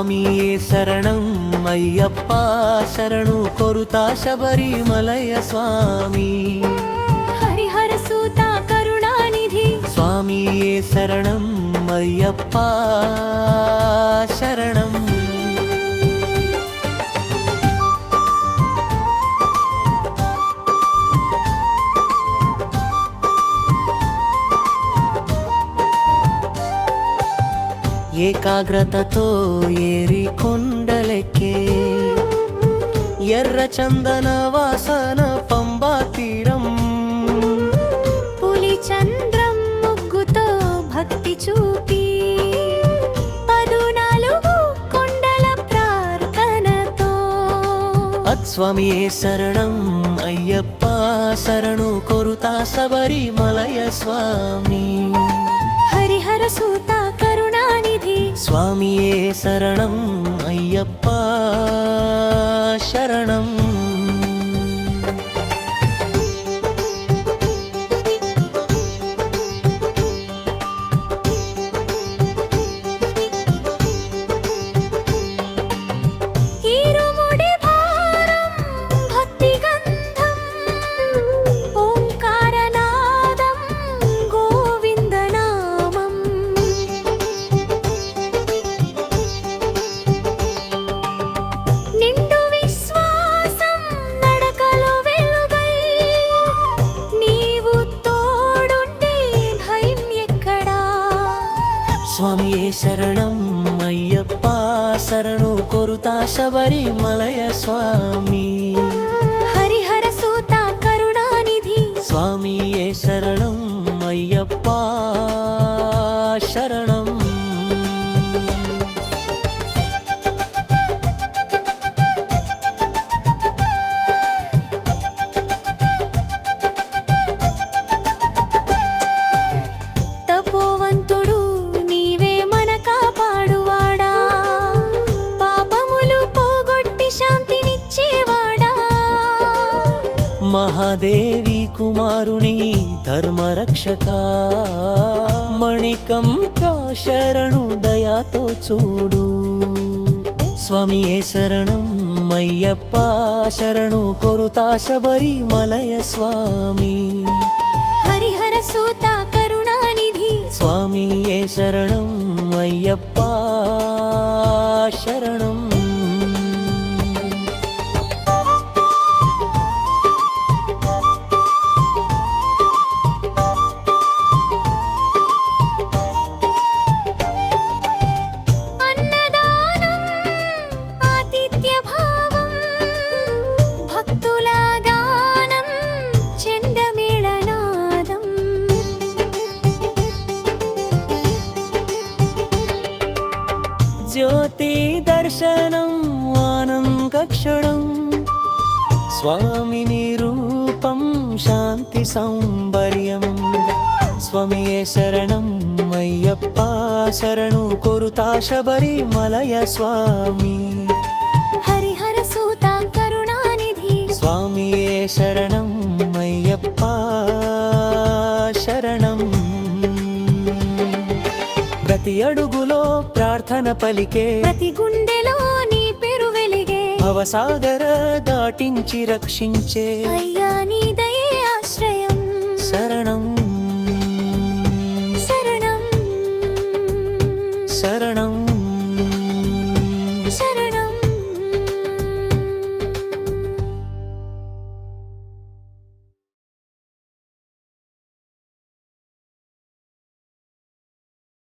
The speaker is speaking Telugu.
స్వామియే శరణం అయ్యప్ప శరణు కొరుతా శబరిమలయ స్వామి హరిహర సూత కరుణానిధి స్వామియే శరణం అయ్యప్ప శరణం ఏకాగ్రతతో ఏరి కొండలెక్కే ఎర్ర చందన వాసన పంబా తీరం పులి చంద్రం ముగ్గుతో భక్తి చూపి 14 కొండల ప్రార్థనతో స్వామియే శరణం అయ్యప్ప శరణు కొరుతా శబరిమలయ స్వామి హరిహర సూత కరుణానిధి స్వామియే శరణం అయ్యప్ప శరణం ఈరుముడి భారం భక్తి గంధం ఓంకారనాదం గోవిందనామం నిండు విశ్వాసం నడకలో వెలుగై నీవు తోడుంటే భయం ఎక్కడా స్వామియే శరణం అయ్యప్ప శరణు కొరుతా శబరిమలయ స్వామి హరిహర సూత కరుణానిధి స్వామియే శరణం అయ్యప్ప శరణం తపోవంతుడు నీవే మన కాపాడువాడా పాపములు పోగొట్టి శాంతినిచ్చేవాడా మహాదేవి కుమారుని ధర్మరక్షక మణికంఠా శరణు దయాతో చూడు స్వామియే శరణం అయ్యప్ప శరణు కొరుతా శబరిమలయ స్వామి హరిహర సూత కరుణానిధి స్వామియే శరణం అయ్యప్ప శరణం అన్నదానం ఆతిథ్య భావం భక్తుల గానం చెండమేళనాదం జ్యోతి దర్శనం ఆనందక్షణం స్వామిని రూపం శాంతి సౌందర్యం స్వామియే శరణం అయ్యప్ప శరణు కొరుతా శబరిమలయ స్వామి హరిహర సూత కరుణానిధి స్వామియే శరణం అయ్యప్ప శరణం ప్రతి అడుగులో ప్రార్థన పలికే ప్రతి గుండెలో నీ పేరు వెలిగే భవసాగర దాటించి రక్షించే అయ్యా నీ దయే ఆశ్రయం శరణం శరణం శరణం శరణం